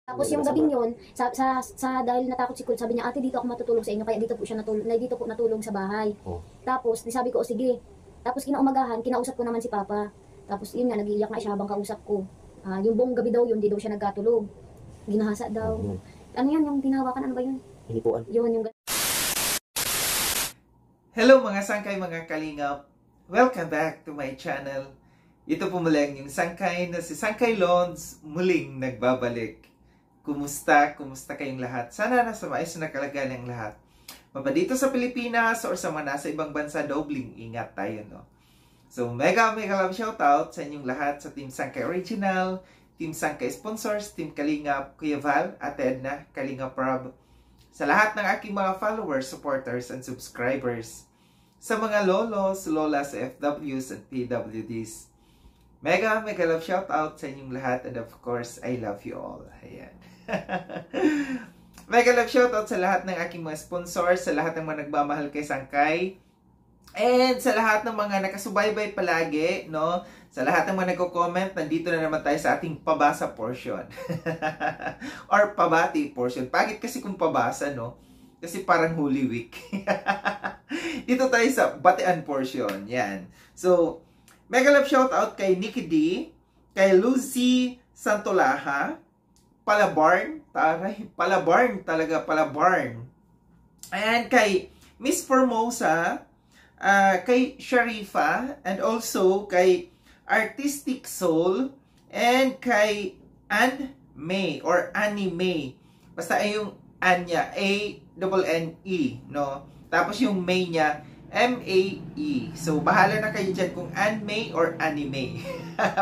Tapos yung gabing yun, dahil natakot si Kul, sabi niya, ate dito ako matutulog sa inyo, kaya dito po siya natulog sa bahay. Oh. Tapos, di sabi ko, o sige. Tapos kinaumagahan, kinausap ko naman si Papa. Tapos yun nga, nag-iiyak na siya habang kausap ko. Yung buong gabi daw yun, di daw siya nagkatulog. Ginahasa daw. Ano yun, yung tinahawakan, ano ba yun? Hinipuan. Yun, yung Hello mga sangkay, mga kalingap! Welcome back to my channel. Ito po muling yung sangkay na si Sangkay Lons muling nagbabalik. Kumusta? Kumusta kayong lahat? Sana nasa maayos na kalagayan ang lahat. Dito sa Pilipinas or sa mga nasa ibang bansa, dobling ingat tayo, no? So, mega love shoutout sa inyong lahat sa Team Sangkay Original, Team Sangkay Sponsors, Team Kalingap, Kuya Val, Ate Edna, Kalingap Rob, sa lahat ng aking mga followers, supporters, and subscribers, sa mga lolos, lolas, FWs, and PWDs. Mega love shoutout sa inyong lahat, and of course, I love you all. Ayan. Mega love shoutout sa lahat ng aking mga sponsors, sa lahat ng mga nagmamahal kay Sangkay, and sa lahat ng mga nakasubaybay palagi, no? Sa lahat ng mga nagko-comment, nandito na naman tayo sa ating pabasa portion. Or pabati portion. Bakit kasi kung pabasa, no? Kasi parang Holy Week. Dito tayo sa batian portion. Yan. So, mega love shoutout kay Nikki D, kay Lucy Santolaha, Palabarn, taray, Palabarn talaga, Palabarn. And kay Miss Formosa, kay Sharifa, and also kay Artistic Soul, and kay Anne May, or Annie May. Basta ay yung Anya, A-N-N-E, no? Tapos yung May niya, M-A-E. So, bahala na kayo dyan kung Anne May or Annie May.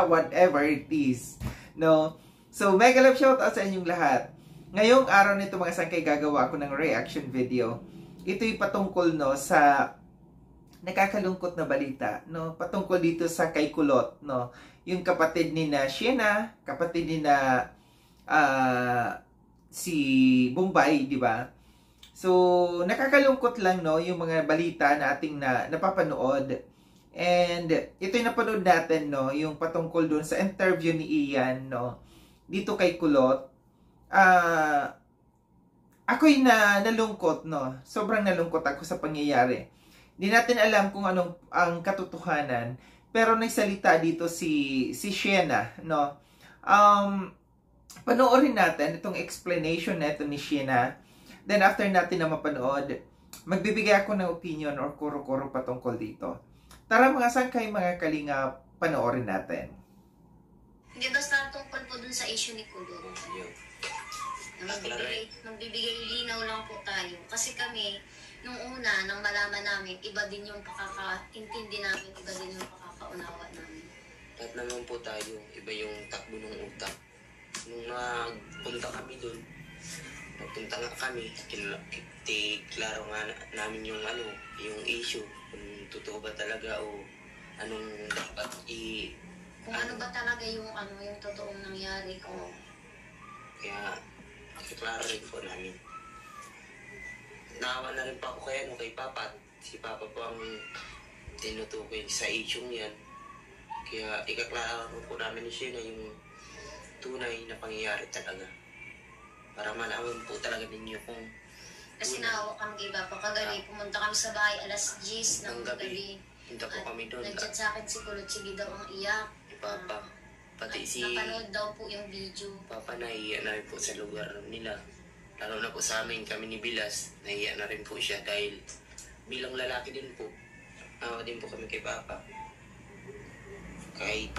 Whatever it is, no? So, mega love shoutout sa inyong lahat. Ngayong araw nito mga sangkay, gagawa ako ng reaction video. Ito'y patungkol, no, sa nakakalungkot na balita, no? Patungkol dito sa kay Kulot, no? Yung kapatid ni na Sheena, kapatid ni na si Bombay, di ba? So, nakakalungkot lang, no, yung mga balita na ating napapanood. And ito'y napanood natin, no, yung patungkol doon sa interview ni Ian, no, dito kay Kulot. Ako'y nalungkot, no. Sobrang nalungkot ako sa pangyayari. Hindi natin alam kung anong ang katotohanan, pero nagsalita dito si Sheena, no. Panoorin natin itong explanation na ito ni Sheena. Then after natin na mapanood, magbibigay ako ng opinion or kuro-kuro patungkol dito. Tara mga sangkay, mga kalinga, panoorin natin. Hindi basta tungkol po dun sa issue ni Kulot. Magbibigay linaw lang po tayo. Kasi kami, nung una, nang malaman namin, iba din yung pakakaintindi namin, iba din yung pakakaunawa namin. Kahit naman po tayo, iba yung takbo ng utak. Nung nagpunta kami dun, nagpunta nga kami, klaro nga namin yung yung issue, kung totoo ba talaga o anong dapat kung ano ba talaga yung yung totoong nangyari ko. Kaya, klaro rin po namin. Naawa na rin pa ako kay Papa. Si Papa po ang tinutukoy sa issue yan. Kaya ikaklaro po namin siya na yung tunay na pangyayari talaga. Para malaman po talaga ninyo kung... Kasi naawa kami kay Papa kagabi. Pumunta kami sa bahay alas 10 ng gabi. Punta po kami doon. Nag-chat sa akin si Kulot, sige daw ang iyak. Papa, pati si... Napanood daw po yung video. Papa, nahiya na rin po sa lugar nila. Lalo na po sa amin, kami ni Bilas, nahiya na rin po siya dahil bilang lalaki din po. Awa din po kami kay Papa. Kahit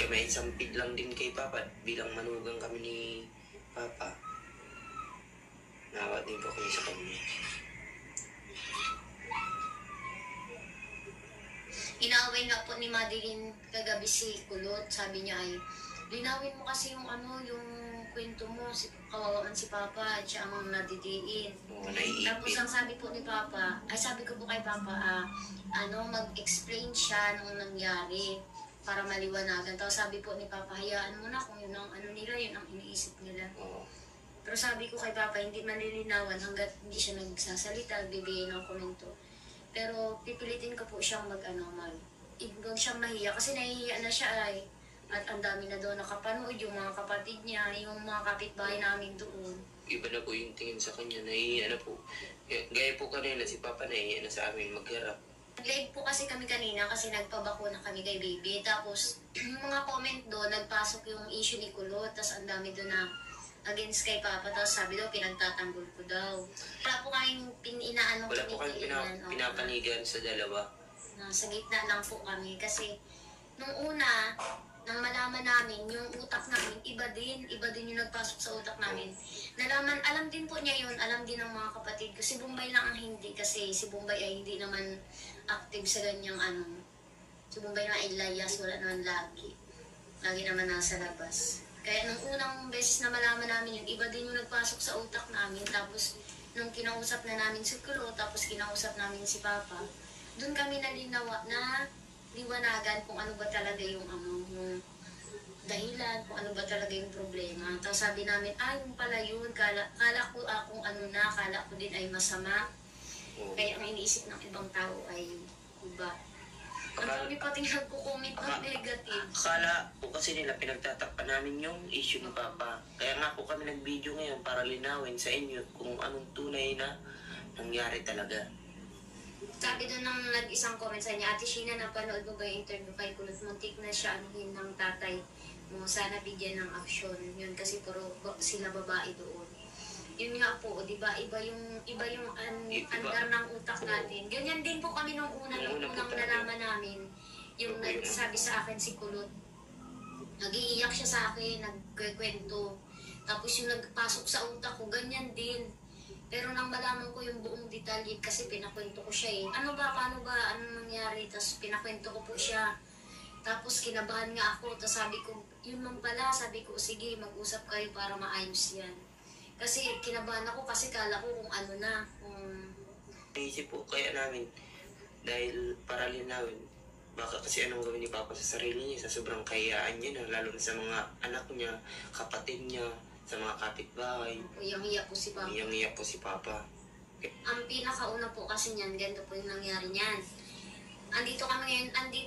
kami sampid lang din kay Papa, bilang manugang kami ni Papa. Nawa din po kami sa kanya. Inaaway nga po ni Madeline kagabi si Kulot. Sabi niya ay, linawin mo kasi yung yung kwento mo. Kawawan si Papa at siya ang nadidiin. Tapos ang sabi po ni Papa, ay sabi ko po kay Papa, mag-explain siya nung nangyari para maliwanagan. Tapos sabi po ni Papa, hayaan mo na kung yun ang nila, yun ang iniisip nila. Pero sabi ko kay Papa, hindi malilinawan hanggat hindi siya nagsasalita, nagbibigay ng komento. Pero pipilitin ko po siyang huwag siyang mahiya kasi nahihiya na siya ay At ang dami na daw nakapanood, yung mga kapatid niya, yung mga kapitbahay namin doon. Iba na po yung tingin sa kanya, naiiyan na po. Gaya po kanina, si Papa naiiyan na sa amin magharap. Nag-live po kasi kami kanina kasi nagpabakuna kami kay baby. Tapos, yung mga comment doon, nagpasok yung issue ni Kulot. Tapos ang dami doon na against kay Papa. Tapos sabi daw, pinagtatanggol ko daw. Wala po kaming inaano Wala po kami pinapanigan sa dalawa. Sa gitna lang po kami. Kasi, nung una, nang malaman namin, yung utak namin, iba din yung nagpasok sa utak namin. Nalaman, alam din po niya yun, alam din ng mga kapatid ko. Si Bombay lang ang hindi kasi si Bombay ay hindi naman active sa ganyang ano. Si Bombay na ay layas, wala naman lagi. Lagi naman nasa labas. Kaya nung unang beses na malaman namin yun, iba din yung nagpasok sa utak namin. Tapos, nung kinausap na namin si Kulo, tapos kinausap namin si Papa, doon kami nalinawa na liwanagan kung ano ba talaga yung yung dahilan, kung ano ba talaga yung problema. Tapos sabi namin, yung pala yun, kala ko kung ano na, kala ko din ay masama. Kaya ang iniisip ng ibang tao ay iba. Ang dami pating nagko-comment ng negative. Akala po kasi nila pinagtatakpan namin yung issue ni Papa. Kaya nga po kami nag-video ngayon para linawin sa inyo kung anong tunay na nangyari talaga. Sabi doon ng nag-isang comment sa niya, Ate Sheena, napanood mo ba yung interview kay Kulot? Muntik na siya anuhin ng tatay mo. Sana bigyan ng aksyon. Yun kasi puro sila babae doon. Yun nga po, di ba? Iba yung andar ng utak natin. Ganyan din po kami nung unang nalaman namin. Yung nagsabi sa akin si Kulot. Nag-iiyak siya sa akin, nagkwento. Tapos yung nagpasok sa utak ko, ganyan din. Pero nang malaman ko yung buong detalye kasi pinakwento ko siya eh. Paano ba, ano nangyari? Tapos pinakwento ko po siya. Tapos kinabahan nga ako. Tapos sabi ko, yun man pala. Sabi ko, sige, mag-usap kayo para maayos yan. Kasi kinabahan ako kasi kala ko kung ano na. Naisip po kaya namin, dahil para linawin, baka kasi anong gawin ni Papa sa sarili niya, sa sobrang kayaan niya na, lalo na sa mga anak niya, kapatid niya, sa mga kapitbahay. Iyang-iya po si Papa. Iyang-iya po si Papa. Ang pinakauna po kasi niyan, ganito po yung nangyari niyan. Andito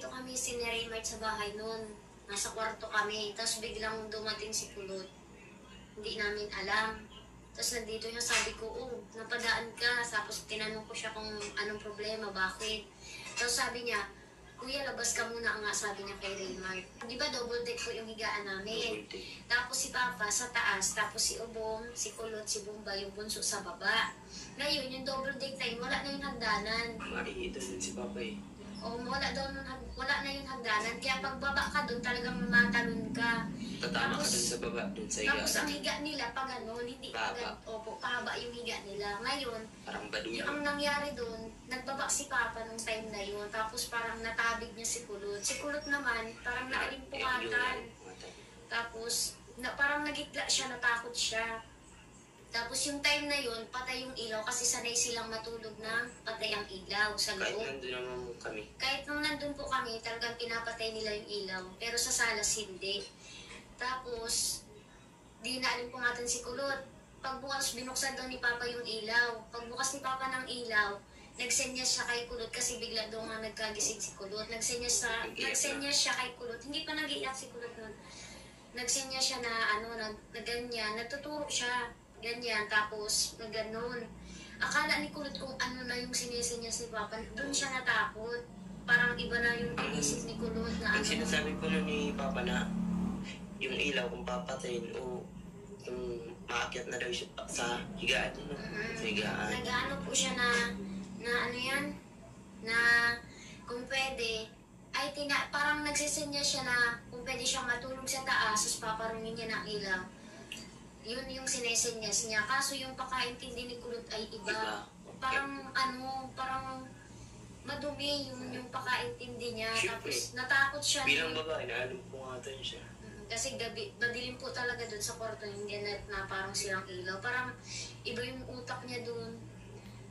kami si Raymart sa bahay noon. Nasa kwarto kami. Tapos biglang dumating si Kulot. Hindi namin alam. Tapos nandito niya, sabi ko, napadaan ka. Tapos tinanong ko siya kung anong problema, bakit. Tapos sabi niya, Kuya, labas ka muna nga, sabi niya kay Raymart. Di ba double deck po yung higaan namin? Tapos si Papa sa taas, tapos si Obong, si Kulot, si Bumba, yung bunso sa baba. Ngayon, yung double deck na yun, wala na yung hagdanan. Makikita din si Papa eh. Wala na yung hagdanan. Kaya pagbaba ka doon, talagang matalon ka. Tatama ka dun sa baba, dun sa higaan. Tapos ang higa nila, pag ano, hindi pahaba yung higa nila. Ngayon, parang baduy. ang nangyari doon, nagbaba si Papa nung time na yun. Tapos parang natabig niya si Kulot. Si Kulot naman, parang naalimpungatan. Tapos, parang nagitla siya, natakot siya. Tapos yung time na yun, patay yung ilaw kasi sanay silang matulog na patay ang ilaw sa loob. Kahit nandun naman kami. Kahit nung nandun po kami, talagang pinapatay nila yung ilaw. Pero sa salas hindi. Tapos, di naalimpungatan si Kulot. Pagbukas, binuksan daw ni Papa yung ilaw. Pagbukas ni Papa ng ilaw, nagsenyas siya kay Kulot kasi bigla daw nga nagkagising si Kulot. Nagsenyas siya kay Kulot. Hindi pa nag-iyak si Kulot nun. Nagsenyas siya na na ganyan. Nagtuturo siya. Ganyan. Tapos, na ganun. Akala ni Kulot kung ano na yung sinisinyas ni Papa. Doon siya natakot. Parang iba na yung inisip ni Kulot na Ang sinasabi ko na ni Papa na yung ilaw kung papatayin o kung maakyat na daw siya sa higaan niya. Sa higaan. Nag-ano po siya na ano yan? Na kung pwede, ay parang nagsisinya siya na kung pwede siyang matulog sa taas, tapos paparungin niya ng ilaw. Yun yung sinesinyas niya. Kaso yung pakaintindi ni Kulot ay iba. Parang parang madumi yung pakaintindi niya. Siyempre. Tapos natakot siya. Bilang babae, naalumpungatan siya. Kasi madilim po talaga dun sa kwarto, hindi na parang silang ilaw. Parang iba yung utak niya dun.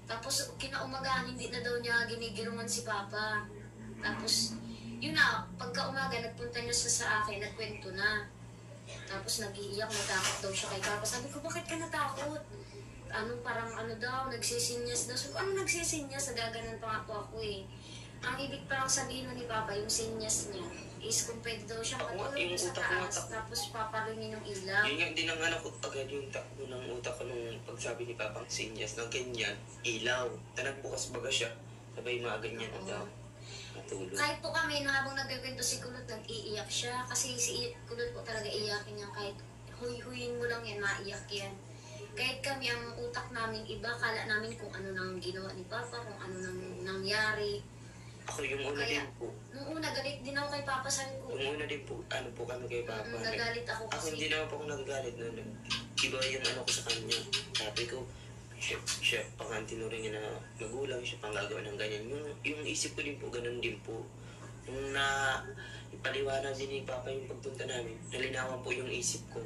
Tapos kinaumagahan, hindi na daw niya ginigirungan si Papa. Tapos, yun na, pagka umaga, nagpunta niya sa akin, nagkwento na. Tapos nag-iiyak, natakot daw siya kay Papa. Sabi ko, bakit ka natakot? Parang daw, nagsisinyas daw. Sabi ko, ano nagsisinyas? Nagaganan pa nga po ako eh. Ang ibig parang sabihin nun ni Papa, yung senyas niya, is kung pwede daw siyang Ako nga, matulog yung sa utak ko nga taas, takbo. tapos papalungin yung ilaw. Yun nga din ang anak ko agad yung takbo ng utak ko nung pagsabi ni Papang Sinyas na ganyan, ilaw. Tanagbukas baga siya. Sabay maganyan na daw. Matulog. Kahit po kami, nung habang nagkikwento si Kulot, nag-iiyak siya. Kasi si Kulot po talaga iyakin niya. Kahit huy-huyin mo lang yan, maiyak yan. Kahit kami, ang utak namin iba, kala namin kung ano nang ginawa ni Papa, kung ano nang nangyari. Ako yung una Kaya, din po. nung una, galit din ako kay Papa, sabi ko, Yung una din po, ano po kami kay Papa. nagalit ako Ako kasi. hindi naman po ako nagagalit noon. Iba yung ano ko sa kanya. Sabi ko, siya pang tinuring niya na magulang, siya pang gagawa ng ganyan. Yung isip ko din po, ganun din po. Nung na ipaliwanag din ni Papa yung pagpunta namin, nalinawan po yung isip ko.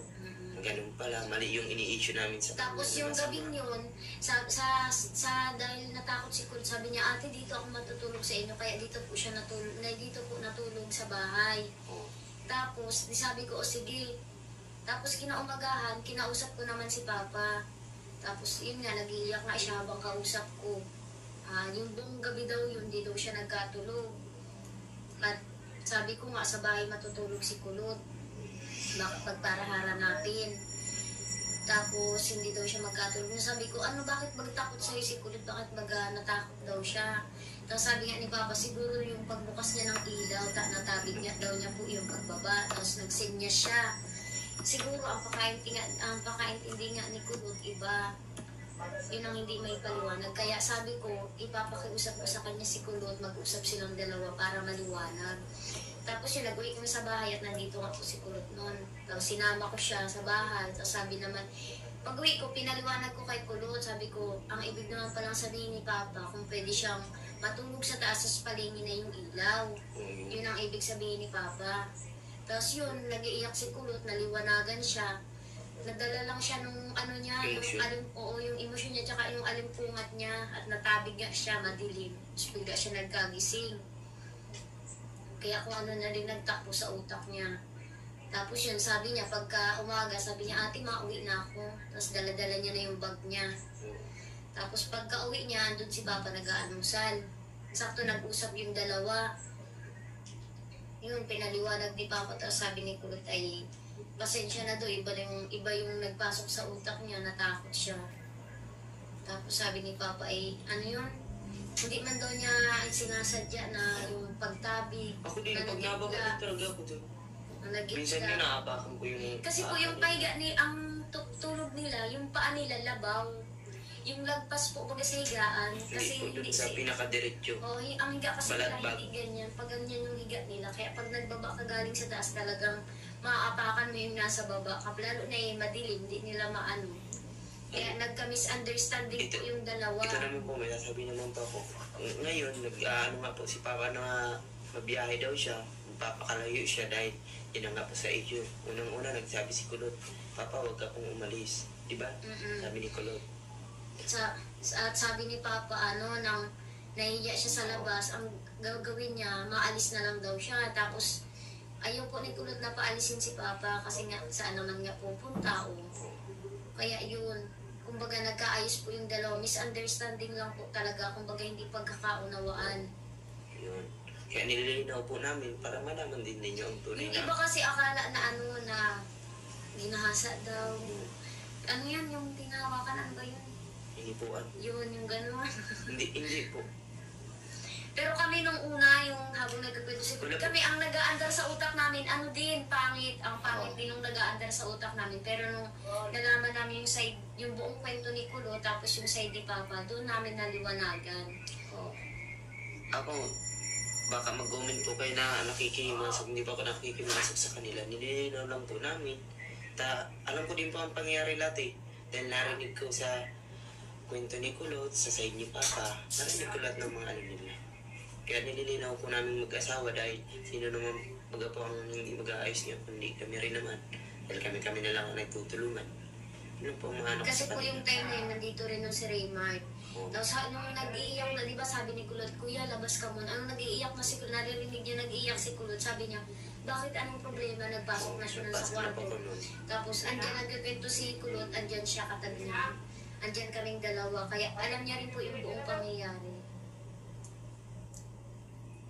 Ganun pala, mali yung ini-issue namin sa Tapos yung gabing yun, dahil natakot si Kul, sabi niya, ate, dito ako matutulog sa inyo, kaya dito po siya natulog sa bahay. Oh. Tapos, sabi ko, o sige. Tapos kinaumagahan, kinausap ko naman si Papa. Tapos yun nga, nag-iiyak nga siya habang kausap ko. Yung buong gabi daw yun, di daw siya nagkatulog. At sabi ko nga, sa bahay matutulog si Kulot. Bakit pagparahara natin? Tapos hindi daw siya magkatulog. Sabi ko, ano, bakit magtakot sa'yo si Kulot? Bakit natakot daw siya? Tapos sabi nga ni Papa, siguro yung pagbukas niya ng ilaw, natabig niya daw niya po yung pagbaba. Tapos nagsinya siya. Siguro ang pakaintindi nga ni Kulot iba. Yun ang hindi may paliwanag. Kaya sabi ko, ipapakiusap ko sa kanya si Kulot, mag-usap silang dalawa para maliwanag. Tapos yun, nag-uwi kami sa bahay at nandito nga po si Kulot noon. Tapos sinama ko siya sa bahay. Tapos sabi naman, pag-uwi ko, pinaliwanag ko kay Kulot. Sabi ko, ang ibig naman palang sabihin ni Papa, kung pwede siyang matulog sa taas, tapos palingin na yung ilaw. Yun ang ibig sabihin ni Papa. Tapos yun, nag-iiyak si Kulot, naliwanagan siya. Nadala lang siya nung ano niya, yung emosyon niya, tsaka yung alimpungat niya, at natabig nga siya, madilim. Tapos bigla siya nagkagising. Kaya kung ano na rin nagtakbo sa utak niya. Tapos yun, sabi niya, pagka umaga, sabi niya, ate, mauwi na ako. Tapos dala-dala niya na yung bag niya. Tapos pagka uwi niya, andun si Papa nag-aanusal. Sakto nag-usap yung dalawa. Yun, pinaliwanag ni Papa, tapos sabi ni Kulot ay, pasensya na doon, iba yung nagpasok sa utak niya, natakot siya. Tapos sabi ni Papa ay, ano yun? Hindi man daw niya sinasadya na yung pagtabi. Ako din, pag nababalit talaga ako doon. Minsan nga naapakan ko yung... Kasi po yung pahiga ang tulog nila, yung paa nila labaw. Yung lagpas po baga sa higaan. Kasi Hindi po doon sa pinakadiretso. ang higa kasi nila Balagbag. hindi ganyan. Pag ganyan yung higa nila. Kaya pag nagbaba ka galing sa taas talagang maaapakan mo yung nasa baba. Lalo na madilim, hindi nila maano. Kaya nagka-misunderstanding po yung dalawa. Ito naman po, may sasabi naman po ako. Ngayon, ano nga po si Papa na mabiyahe daw siya. Magpapakalayo siya dahil yun nga po sa iyo. Unang-una nagsabi si Kulot, Papa, huwag ka pong umalis. Diba? Sabi ni Kulot. At sabi ni Papa, nang nahiya siya sa labas, ang gagawin niya, maalis na lang daw siya. Tapos, ayaw po ni Kulot na paalisin si Papa kasi nga saan naman nga pupunta. Kaya yun, kumbaga nagkaayos po yung dalawa. Misunderstanding lang po talaga, kumbaga hindi pagkakaunawaan. Yun. Kaya nililinaw po namin para malaman din ninyo ang tunay Yung na... iba kasi akala na na ginahasa daw. Ano yan, yung tinahawakan, ano ba yun? Hinipuan. Yun, yung gano'n. Hindi po. Pero kami nung una, yung habang nagkakwento si Kulot, kami ang nag-aandar sa utak namin, ano din, pangit. Ang pangit din nung nag-aandar sa utak namin. Pero nung nalaman namin yung buong kwento ni Kulot, tapos yung side ni Papa, doon namin naliwanagan. Ako, baka mag-comment po kayo na nakikimasok, hindi pa ako nakikimasok sa kanila. Nililinaw lang po namin. Alam ko din po ang pangyayari lahat eh. Dahil narinig ko sa kwento ni Kulot, sa side ni Papa, narinig ko lahat ng mga alam nila. Kaya nililinaw po namin mag-asawa dahil sino naman baga po ang hindi mag-aayos niya, kundi kami rin naman. Dahil kami na lang ang nagtutulungan. Yun po ang mga anak Kasi sa po kanila. yung time na yun, nandito rin nung si Raymart. Tapos nung nag-iiyak na, di ba sabi ni Kulot, Kuya, labas ka muna. Anong nag-iiyak na si Kulot, narinig niya nag-iiyak si Kulot, sabi niya, bakit anong problema? Nagpasok na siya nun sa Pasok na po kwarto. ko nun. Tapos andyan nagkikwento si Kulot, andyan siya katabi niya. Andyan kaming dalawa, kaya alam niya rin po yung buong pangyayari.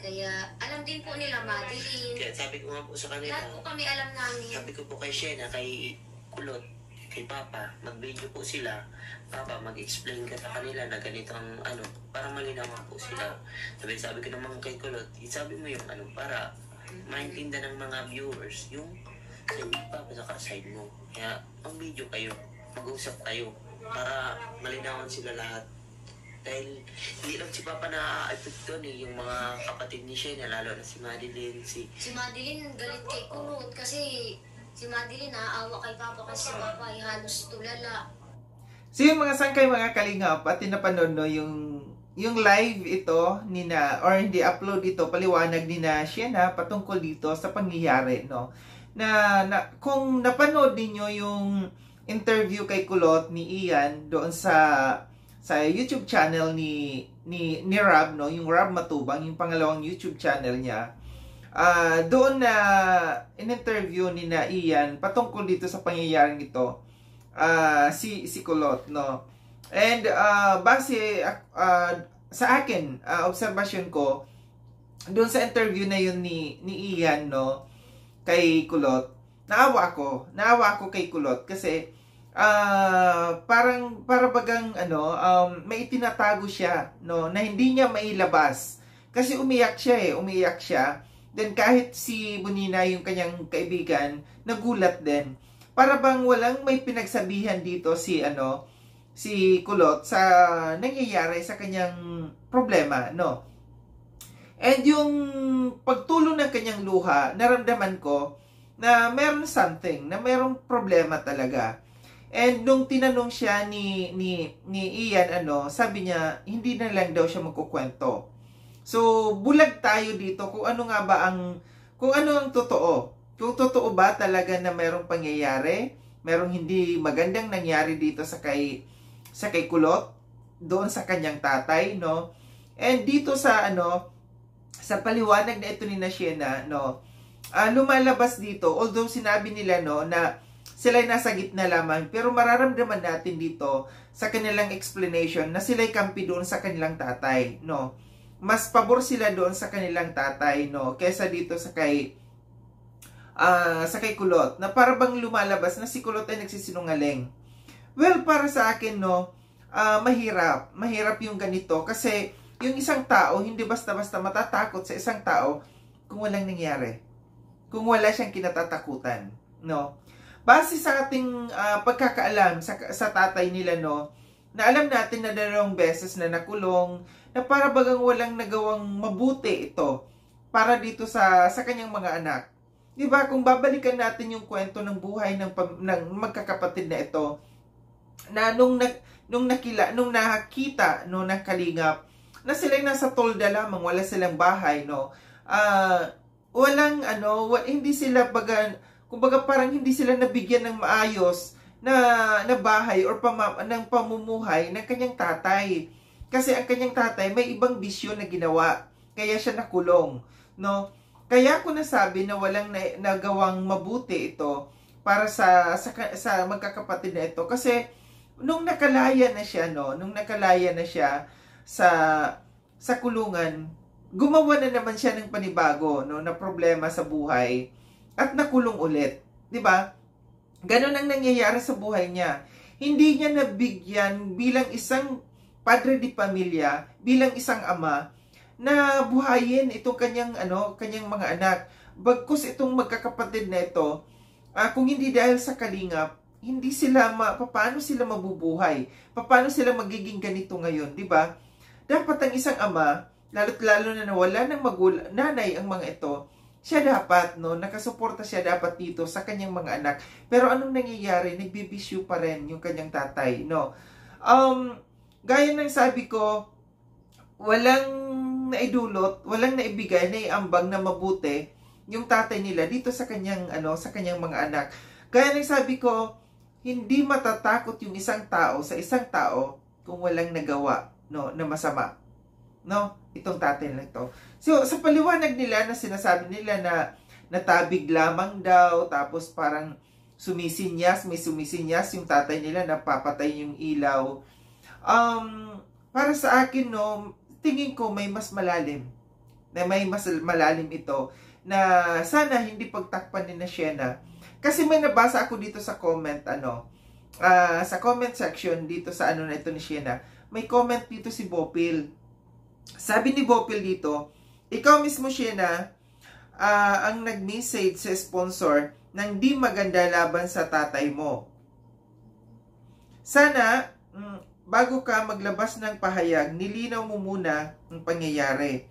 Kaya alam din po nila Madeline. Kaya sabi ko nga po sa kanila, Lahat po kami alam namin. sabi ko po kay Shena, kay Kulot, kay Papa, mag-video po sila. Papa, mag-explain ka sa kanila na ganito ang ano, para malinaw po sila. Sabi ko naman kay Kulot, sabi mo yung ano, para maintindihan ng mga viewers yung side ni Papa sa side mo. Kaya ang video kayo, mag-usap kayo para malinawan sila lahat. Dahil hindi lang si Papa na-affect doon yung mga kapatid ni Shena, lalo na si Madeline, Si Madeline galit kay Kulot kasi si Madeline naaawa kay Papa kasi si Papa ay halos tulala. So yung mga sangkay mga kalingap at napanood no, yung live ito or hindi upload ito, paliwanag ni na Shena patungkol dito sa pangyayari, no? Na kung napanood niyo yung interview kay Kulot ni Ian doon sa YouTube channel ni Rob, no, yung Rob Matubang, yung pangalawang YouTube channel niya. Doon na in-interview ni na Ian patungkol dito sa pangyayaring ito, si Kulot, no. And base sa akin, obserbasyon ko doon sa interview na yun ni Ian, no, kay Kulot, naawa ako kay Kulot kasi para bagang may itinatago siya, no, na hindi niya mailabas kasi umiyak siya. Then kahit si Bonina, yung kanyang kaibigan, nagulat din. Para bang walang may pinagsabihan dito si Kulot sa nangyayari sa kanyang problema, no. And yung pagtulong ng kanyang luha, naramdaman ko na meron something, na merong problema talaga. And nung tinanong siya ni Ian, sabi niya, hindi na lang daw siya magkukwento. So, bulag tayo dito kung ano ang totoo. Kung totoo ba talaga na merong pangyayari, merong hindi magandang nangyari dito sa kay Kulot, doon sa kanyang tatay, no? And dito sa paliwanag na ito ni Shena, no, lumalabas dito, although sinabi nila, no, na sila'y nasa gitna lamang, pero mararamdaman natin dito sa kanilang explanation na sila'y kampi doon sa kanilang tatay, no. Mas pabor sila doon sa kanilang tatay, no, kesa dito sa kay Kulot, na para bang lumalabas na si Kulot ay nagsisinungaling. Well, para sa akin, no, mahirap yung ganito kasi yung isang tao hindi basta-basta matatakot sa isang tao kung walang nangyari, kung wala siyang kinatatakutan, no. Base sa ating pagkakaalam sa tatay nila, no, na alam natin na 2 beses na nakulong, na para bagang walang nagawang mabuti ito para dito sa kanyang mga anak. Diba? Kung babalikan natin yung kwento ng buhay ng magkakapatid na ito, na nung nakita no ng kalingap na sila nasa tolda lamang, wala silang bahay, no. Hindi sila kumbaga parang hindi sila nabigyan ng maayos na bahay or ng pamumuhay ng kanyang tatay. Kasi ang kanyang tatay may ibang bisyo na ginawa, kaya siya nakulong, no. Kaya ako nasabi na walang nagawang mabuti ito para sa magkakapatid na ito kasi nung nakalaya na siya sa kulungan, gumawa na naman siya ng panibago, no, na problema sa buhay at nakulong ulit, 'di ba? Ganon ang nangyayari sa buhay niya. Hindi niya nabigyan bilang isang padre di pamilya, bilang isang ama na buhayin itong kanyang mga anak. Bagkus itong magkakapatid na ito, kung hindi dahil sa kalingap, hindi sila paano sila mabubuhay? Paano sila magiging ganito ngayon, 'di ba? Dapat ang isang ama, lalo na nawala ng nanay ang mga ito, siya dapat, no, nakasuporta siya dapat dito sa kanyang mga anak. Pero anong nangyayari? Nagbibisyo pa rin yung kanyang tatay, no. Gaya ng sabi ko, walang naidulot, walang naibigay, naiambag na mabuti yung tatay nila dito sa kanyang mga anak. Gaya ng sabi ko, hindi matatakot yung isang tao sa isang tao kung walang nagawa, no, na masama, no, itong tatay na ito. So sa paliwanag nila na sinasabi nila na natabig lamang daw, tapos parang may sumisinyas yung tatay nila, napapatay yung ilaw. Para sa akin, no, tingin ko may mas malalim na may mas malalim ito na sana hindi pagtakpan ni na Shena. Kasi may nabasa ako dito sa comment, sa comment section dito sa na ito ni Shena. May comment dito si Bopil. Sabi ni Bopil dito, ikaw mismo Shena, ang nag-message sa sponsor ng di maganda laban sa tatay mo. Sana, bago ka maglabas ng pahayag, nilinaw mo muna ang pangyayari.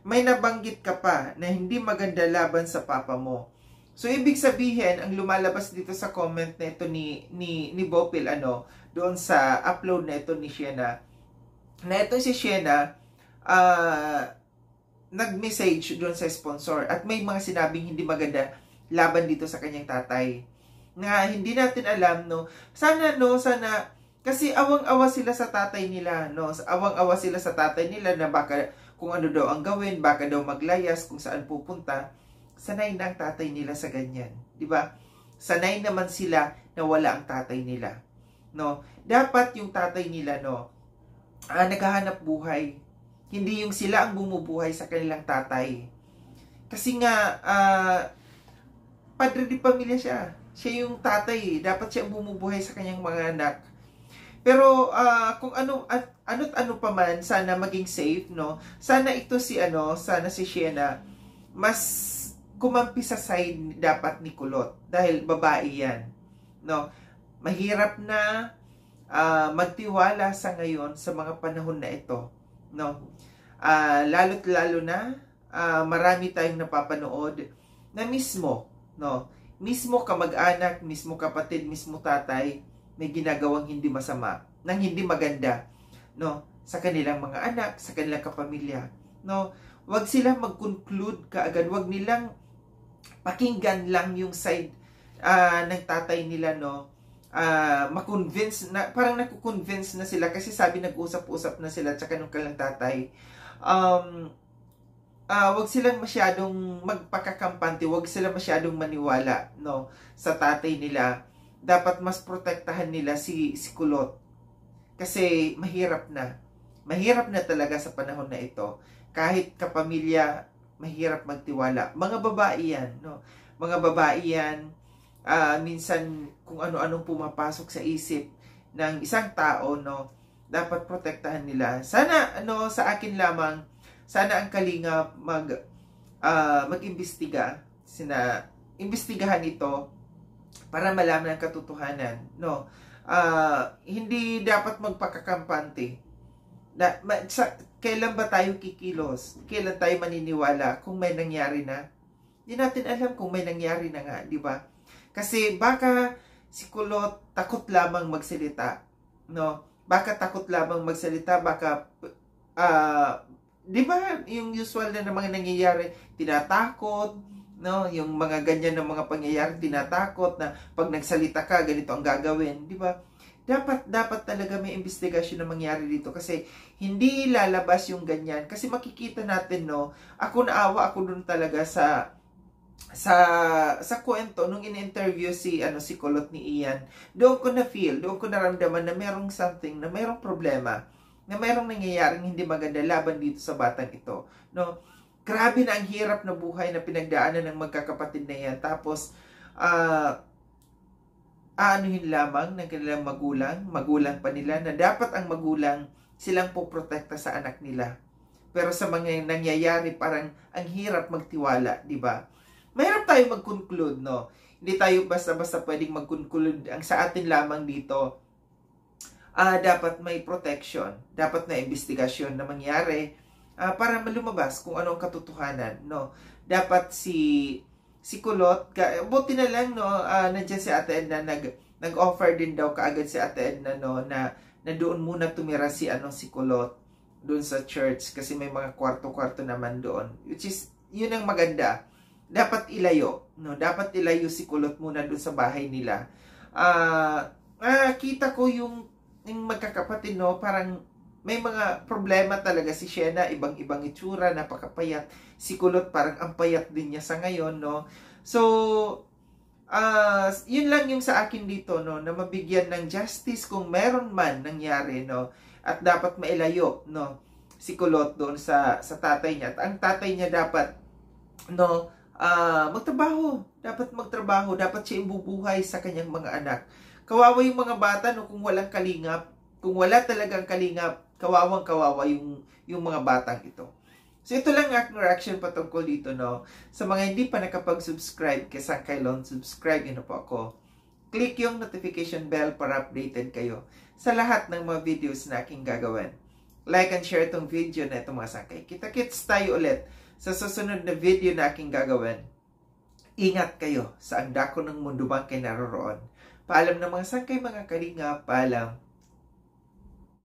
May nabanggit ka pa na hindi maganda laban sa papa mo. So, ibig sabihin, ang lumalabas dito sa comment na ito ni Bopil, doon sa upload na ito ni Shena, na ito si Shena, nag-message doon sa sponsor at may mga sinabing hindi maganda laban dito sa kanyang tatay. Na hindi natin alam, sana, kasi awang-awa sila sa tatay nila, awang-awa sila sa tatay nila na baka kung ano daw ang gawin, baka daw maglayas, kung saan pupunta. Sanay na ang tatay nila sa ganyan. Diba? Sanay naman sila na wala ang tatay nila. Dapat yung tatay nila, naghahanap buhay. Hindi yung sila ang bumubuhay sa kanilang tatay. Kasi nga, padre di pamilya siya. Siya yung tatay. Dapat siya ang bumubuhay sa kanyang mga anak. Pero kung ano pa man, sana maging safe, Sana ito sana si Shena mas kumampi sa side dapat ni Kulot dahil babae yan, Mahirap na magtiwala sa ngayon sa mga panahon na ito, Lalo't lalo na marami tayong napapanood na mismo kamag-anak, mismo kapatid, mismo tatay may ginagawang hindi masama, nang hindi maganda, sa kanilang mga anak, sa kanilang kapamilya, Wag silang mag-conclude kaagad, wag nilang pakinggan lang yung side ng tatay nila, ma-convince na, parang naku-convince na sila kasi sabi nag-usap-usap na sila tsaka nung kanilang tatay. Wag silang masyadong magpakakampante, wag silang masyadong maniwala, sa tatay nila. Dapat mas protektahan nila si Kulot. Kasi mahirap na. Mahirap na talaga sa panahon na ito. Kahit kapamilya, mahirap magtiwala. Mga babae yan, Mga babae yan, minsan kung ano-anong pumapasok sa isip ng isang tao, dapat protektahan nila. Sana, sa akin lamang, sana ang Kalingap mag-imbestiga. Imbestigahan ito para malaman ang katotohanan, hindi dapat magpakakampante. Kailan ba tayo kikilos? Kailan tayo maniniwala kung may nangyari na? Hindi natin alam kung may nangyari na nga, di ba? Kasi baka si Kulot takot lamang magsalita, Baka takot lamang magsalita, baka di ba yung usual na mga nangyayari, tinatakot, yung mga ganyan ng mga pangyayari, tinatakot na pag nagsalita ka, ganito ang gagawin, di ba? Dapat talaga may investigasyon na mangyari dito kasi hindi lalabas yung ganyan. Kasi makikita natin, ako naawa ako dun talaga sa kwento nung in-interview si Kulot ni Ian. Doon ko naramdaman na merong something, na merong problema, na merong nangyayaring hindi maganda laban dito sa batang ito, Grabe na ang hirap na buhay na pinagdaanan ng magkakapatid na yan. Tapos, aanuhin lamang ng kanilang magulang pa nila, na dapat ang magulang silang poprotekta sa anak nila. Pero sa mga nangyayari, parang ang hirap magtiwala, di ba? Mahirap tayo mag-conclude, Hindi tayo basta-basta pwedeng mag-conclude. Ang sa atin lamang dito, dapat may protection, dapat na investigasyon na mangyari, para malumabas kung ano ang katotohanan, Dapat si Kulot, buti na lang, nandiyan si Ate Edna, nag-offer din daw kaagad si Ate Edna, na doon muna tumira si Kulot doon sa church kasi may mga kwarto-kwarto naman doon, which is yun ang maganda. Dapat ilayo, Dapat ilayo si Kulot muna doon sa bahay nila. Kita ko yung magkakapatid, parang may mga problema talaga si Shena, ibang-ibang itsura, napakapayat. Si Kulot parang ang payat din niya sa ngayon, So, yun lang yung sa akin dito, na mabigyan ng justice kung meron man nangyari, at dapat mailayo, si Kulot doon sa tatay niya. At ang tatay niya dapat magtrabaho. Dapat magtrabaho. Dapat siya ibubuhay sa kanyang mga anak. Kawawa yung mga bata kung walang kalingap. Kung wala talagang kalingap, kawawang-kawawa yung mga batang ito. So ito lang ang reaction patungkol dito, Sa mga hindi pa nakapag-subscribe kay Sangkay Lon, subscribe na po ako. Click yung notification bell para updated kayo sa lahat ng mga videos na aking gagawin. Like and share itong video na itong mga sangkay. Kita-kits tayo ulit sa susunod na video na aking gagawin. Ingat kayo sa ang dako ng mundo bang kayo naroroon. Paalam ng mga sangkay, mga kalinga, paalam.